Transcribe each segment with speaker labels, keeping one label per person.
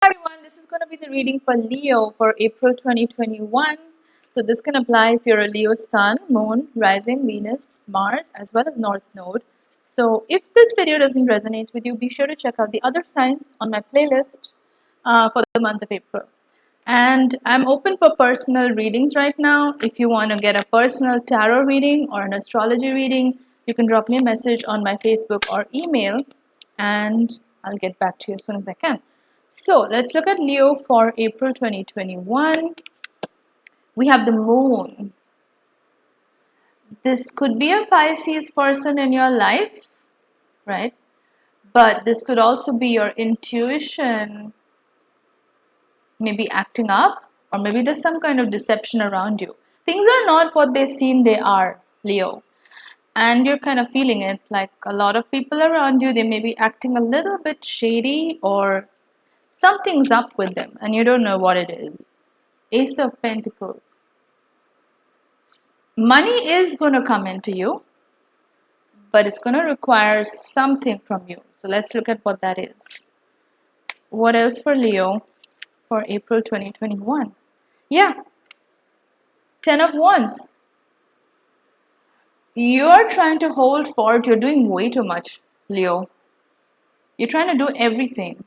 Speaker 1: Everyone, this is going to be the reading for Leo for April 2021. So this can apply if you're a Leo sun, moon, rising, Venus, Mars, as well as North Node. So if this video doesn't resonate with you, be sure to check out the other signs on my playlist for the month of April. And I'm open for personal readings right now. If you want to get a personal tarot reading or an astrology reading, you can drop me a message on my Facebook or email, and I'll get back to you as soon as I can. So let's look at Leo for April 2021. We have the moon. This could be a Pisces person in your life, right? But this could also be your intuition, maybe acting up, or maybe there's some kind of deception around you. Things are not what they seem they are, Leo. And you're kind of feeling it, like a lot of people around you, they may be acting a little bit shady, or something's up with them and you don't know what it is. Ace of Pentacles. Money is going to come into you, but it's going to require something from you. So let's look at what that is. What else for Leo for April 2021? Yeah, 10 of Wands. You're trying to hold fort. You're doing way too much, Leo. You're trying to do everything.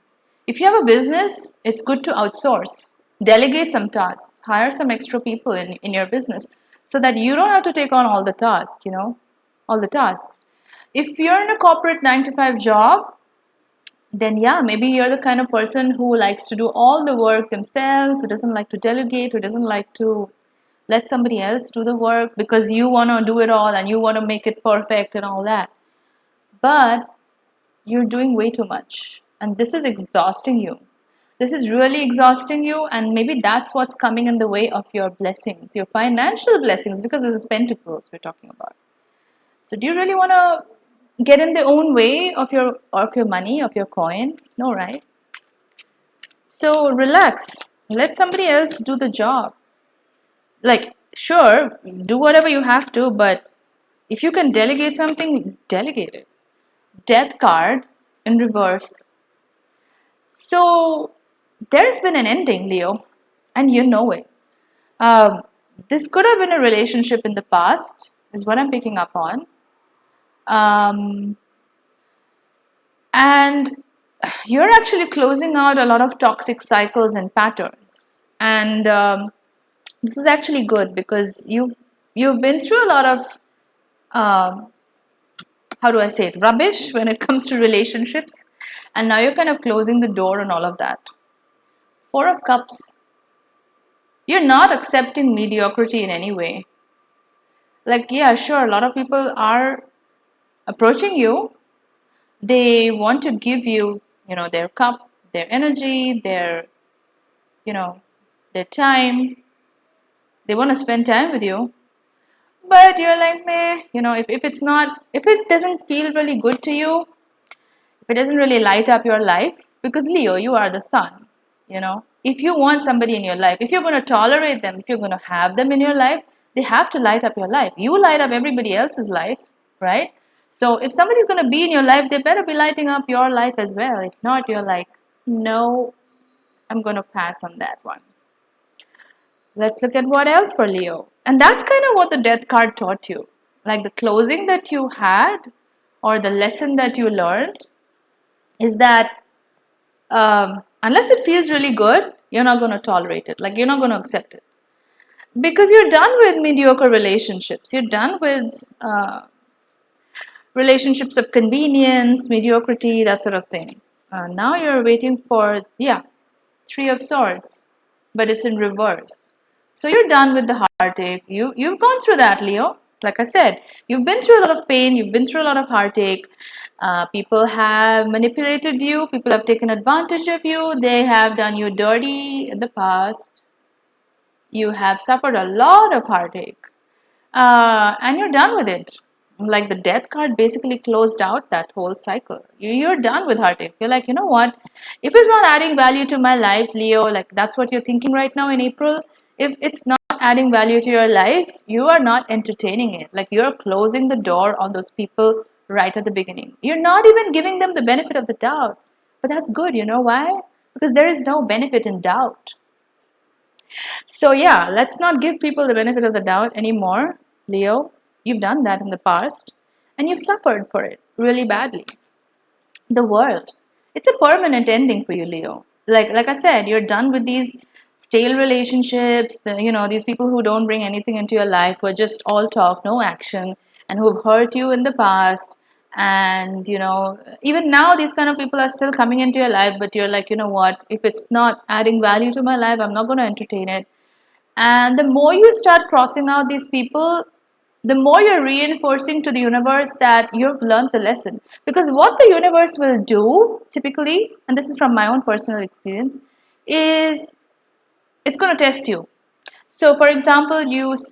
Speaker 1: If you have a business, it's good to outsource. Delegate some tasks. Hire some extra people in your business so that you don't have to take on all the tasks, all the tasks. If you're in a corporate 9 to 5 job, then yeah, maybe you're the kind of person who likes to do all the work themselves, who doesn't like to delegate, who doesn't like to let somebody else do the work because you want to do it all and you want to make it perfect and all that. But you're doing way too much and this is exhausting you. This is really exhausting you, and maybe that's what's coming in the way of your blessings, your financial blessings, because this is Pentacles we're talking about. So do you really want to get in the own way of your money, of your coin? No, right? So relax. Let somebody else do the job. Like, sure, do whatever you have to, but if you can delegate something, delegate it. Death card in reverse. So there's been an ending, Leo, and you know it. This could have been a relationship in the past, is what I'm picking up on. And you're actually closing out a lot of toxic cycles and patterns. And this is actually good because you've been through a lot of, how do I say it, rubbish when it comes to relationships. And now you're kind of closing the door on all of that. 4 of Cups. You're not accepting mediocrity in any way. Like, yeah, sure, a lot of people are approaching you. They want to give you, their cup, their energy, their time. They want to spend time with you. But you're like, meh, if it doesn't feel really good to you, if it doesn't really light up your life, because Leo, you are the sun, if you want somebody in your life, if you're going to tolerate them, if you're going to have them in your life, they have to light up your life. You light up everybody else's life, right? So if somebody's going to be in your life, they better be lighting up your life as well. If not, you're like, no, I'm going to pass on that one. Let's look at what else for Leo. And that's kind of what the Death card taught you. Like the closing that you had or the lesson that you learned is that unless it feels really good, you're not going to tolerate it. Like, you're not going to accept it. Because you're done with mediocre relationships. You're done with relationships of convenience, mediocrity, that sort of thing. Now you're waiting for, 3 of Swords. But it's in reverse. So you're done with the heartache. You've gone through that, Leo. Like I said, you've been through a lot of pain. You've been through a lot of heartache. People have manipulated you. People have taken advantage of you. They have done you dirty in the past. You have suffered a lot of heartache. And you're done with it. Like the Death card basically closed out that whole cycle. You're done with heartache. You're like, you know what? If it's not adding value to my life, Leo, like that's what you're thinking right now in April. If it's not adding value to your life, you are not entertaining it. Like you're closing the door on those people right at the beginning. You're not even giving them the benefit of the doubt. But that's good. You know why? because there is no benefit in doubt. So yeah, let's not give people the benefit of the doubt anymore. Leo, you've done that in the past and you've suffered for it really badly. The world, it's a permanent ending for you, Leo. Like I said, you're done with these stale relationships, these people who don't bring anything into your life, who are just all talk, no action, and who've hurt you in the past. And even now these kind of people are still coming into your life, but you're like, you know what, if it's not adding value to my life, I'm not going to entertain it. And the more you start crossing out these people, the more you're reinforcing to the universe that you've learned the lesson. Because what the universe will do typically, and this is from my own personal experience, is it's going to test you. So for example,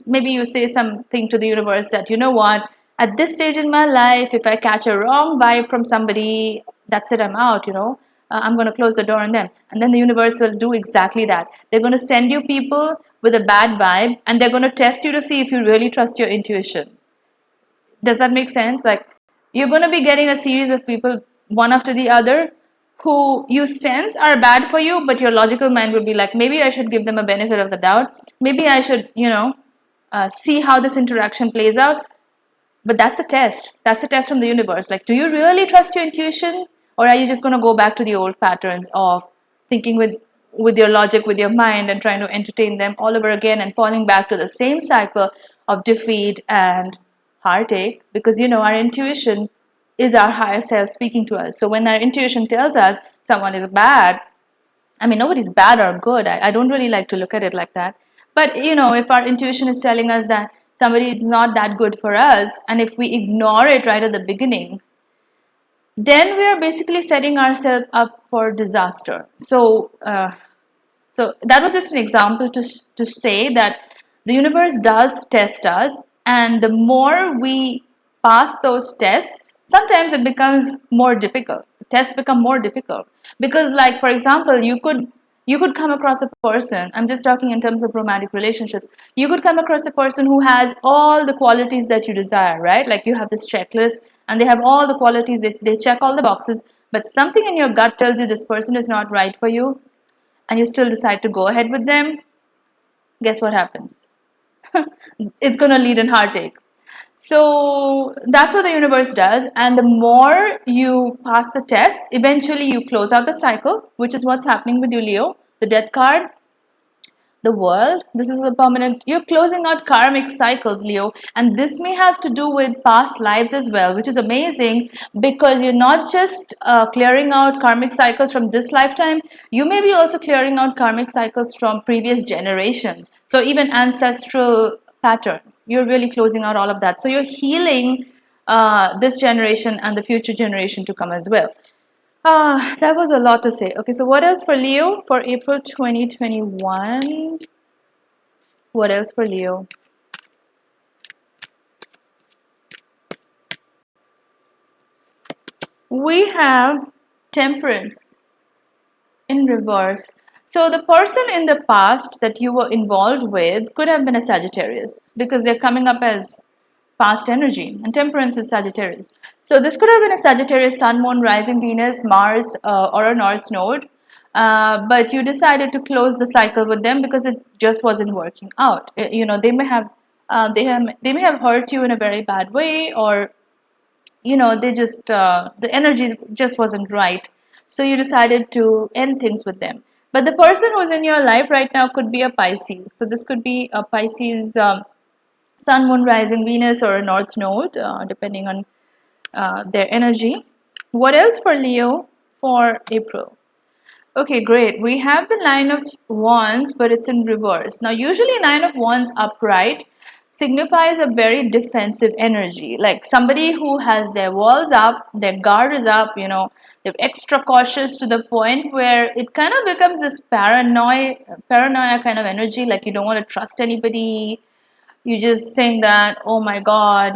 Speaker 1: maybe you say something to the universe that, you know what, at this stage in my life, if I catch a wrong vibe from somebody, that's it, I'm out, I'm going to close the door on them. And then the universe will do exactly that. They're going to send you people with a bad vibe, and they're going to test you to see if you really trust your intuition. Does that make sense? Like, you're going to be getting a series of people, one after the other, who you sense are bad for you, but your logical mind will be like, maybe I should give them a benefit of the doubt. Maybe I should, see how this interaction plays out. But that's the test. That's the test from the universe. Like, do you really trust your intuition? Or are you just going to go back to the old patterns of thinking with your logic, with your mind, and trying to entertain them all over again and falling back to the same cycle of defeat and heartache? Because, our intuition is our higher self speaking to us. So when our intuition tells us someone is bad, I mean, nobody's bad or good. I don't really like to look at it like that. But, if our intuition is telling us that somebody is not that good for us, and if we ignore it right at the beginning, then we are basically setting ourselves up for disaster. So that was just an example to say that the universe does test us, and the more we pass those tests, sometimes it becomes more difficult. The tests become more difficult because, like, for example, you could come across a person. I'm just talking in terms of romantic relationships. You could come across a person who has all the qualities that you desire, right? Like, you have this checklist and they have all the qualities, they check all the boxes, but something in your gut tells you this person is not right for you, and you still decide to go ahead with them. Guess what happens? It's going to lead in heartache. So that's what the universe does. And the more you pass the test, eventually you close out the cycle, which is what's happening with you, Leo. The death card, the world, this is a permanent, you're closing out karmic cycles, Leo. And this may have to do with past lives as well, which is amazing because you're not just clearing out karmic cycles from this lifetime, you may be also clearing out karmic cycles from previous generations. So even ancestral patterns, you're really closing out all of that. So you're healing this generation and the future generation to come as well. That was a lot to say. Okay, so what else for Leo for April 2021? What else for Leo? We have Temperance in reverse. So the person in the past that you were involved with could have been a Sagittarius because they're coming up as past energy, and Temperance is Sagittarius. So this could have been a Sagittarius, Sun, Moon, Rising, Venus, Mars, or a North Node. But you decided to close the cycle with them because it just wasn't working out. They may have they may have hurt you in a very bad way, or they just the energy just wasn't right. So you decided to end things with them. But the person who's in your life right now could be a Pisces. So this could be a Pisces. Sun, Moon, Rising, Venus, or a North Node, depending on their energy. What else for Leo for April? Okay, great. We have the Nine of Wands, but it's in reverse. Now, usually Nine of Wands upright signifies a very defensive energy. Like somebody who has their walls up, their guard is up, they're extra cautious to the point where it kind of becomes this paranoia kind of energy. Like you don't want to trust anybody. You just think that, oh my God,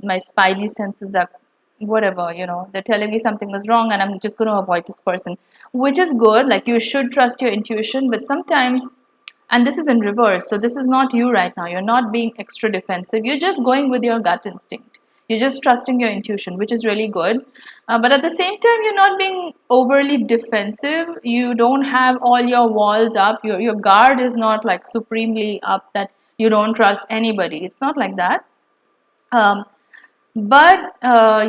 Speaker 1: my spidey senses are whatever, they're telling me something was wrong and I'm just going to avoid this person, which is good. Like you should trust your intuition, but sometimes, and this is in reverse, so this is not you right now. You're not being extra defensive. You're just going with your gut instinct. You're just trusting your intuition, which is really good. But at the same time, you're not being overly defensive. You don't have all your walls up. Your guard is not like supremely up that you don't trust anybody. It's not like that. Um, but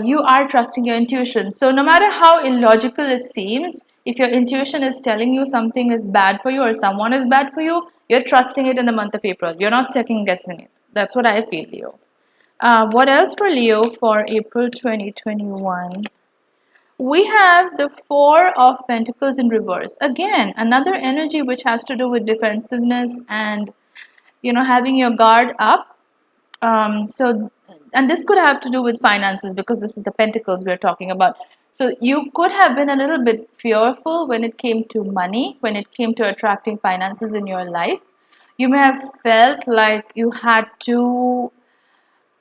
Speaker 1: you are trusting your intuition. So no matter how illogical it seems, if your intuition is telling you something is bad for you or someone is bad for you, you're trusting it in the month of April. You're not second guessing it. That's what I feel, Leo. What else for Leo for April 2021? We have the Four of Pentacles in reverse. Again, another energy which has to do with defensiveness and having your guard up. And this could have to do with finances because this is the pentacles we're talking about. So you could have been a little bit fearful when it came to money, when it came to attracting finances in your life. You may have felt like you had to,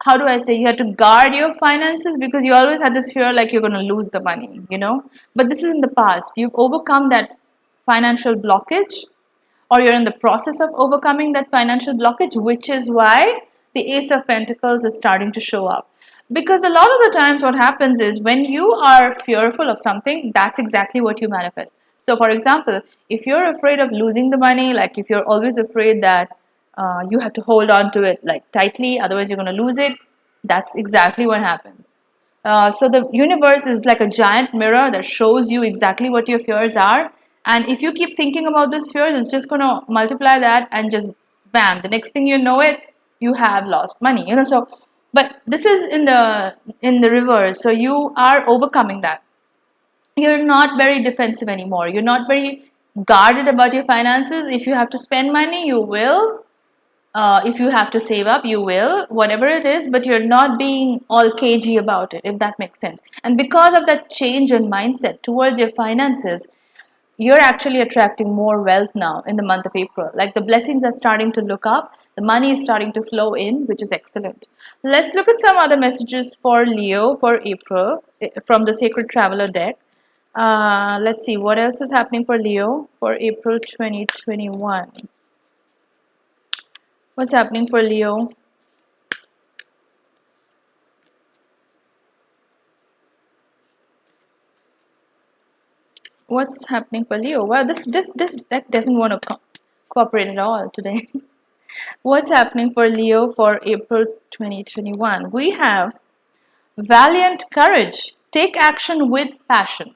Speaker 1: how do I say, you had to guard your finances because you always had this fear like you're going to lose the money. But this is in the past. You've overcome that financial blockage, or you're in the process of overcoming that financial blockage, which is why the Ace of Pentacles is starting to show up. Because a lot of the times what happens is when you are fearful of something, that's exactly what you manifest. So for example, if you're afraid of losing the money, like if you're always afraid that you have to hold on to it like tightly, otherwise you're going to lose it, that's exactly what happens. So the universe is like a giant mirror that shows you exactly what your fears are. And if you keep thinking about those fears, it's just going to multiply that and just bam, the next thing you know it, you have lost money. So, but this is in the reverse. So you are overcoming that. You're not very defensive anymore. You're not very guarded about your finances. If you have to spend money, you will. If you have to save up, you will, whatever it is, but you're not being all cagey about it, if that makes sense. And because of that change in mindset towards your finances, you're actually attracting more wealth now in the month of April. Like the blessings are starting to look up, the money is starting to flow in, which is excellent. Let's look at some other messages for Leo for April from the Sacred Traveler deck. Let's see what else is happening for Leo for April 2021. What's happening for Leo? What's happening for Leo? Well, this deck doesn't want to cooperate at all today. What's happening for Leo for April 2021? We have valiant courage. Take action with passion.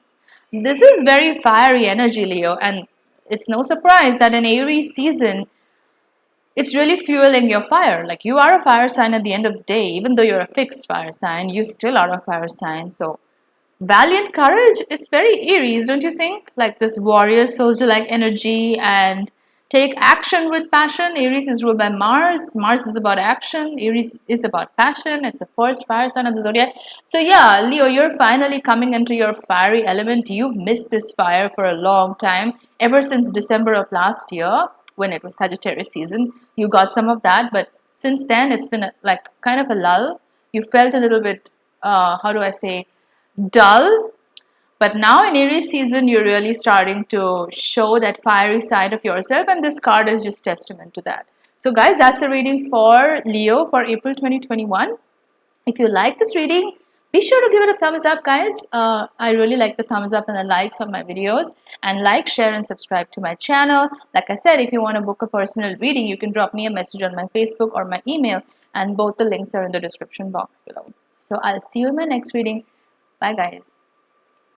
Speaker 1: This is very fiery energy, Leo, and it's no surprise that in Aries season, it's really fueling your fire. Like you are a fire sign at the end of the day, even though you're a fixed fire sign, you still are a fire sign. So valiant courage, it's very Aries, don't you think? Like this warrior soldier like energy, and take action with passion. Aries is ruled by Mars. Mars is about action. Aries is about passion. It's the first fire sign of the zodiac. So yeah, Leo, you're finally coming into your fiery element. You've missed this fire for a long time, ever since December of last year when it was Sagittarius season. You got some of that, but since then it's been like kind of a lull. You felt a little bit, how do I say, dull. But now in Aries season, you're really starting to show that fiery side of yourself, and this card is just testament to that. So guys, that's the reading for Leo for April 2021. If you like this reading, be sure to give it a thumbs up, guys. I really like the thumbs up and the likes on my videos. And like, share, and subscribe to my channel. Like I said, if you want to book a personal reading, you can drop me a message on my Facebook or my email, and both the links are in the description box below. So I'll see you in my next reading. Bye, guys.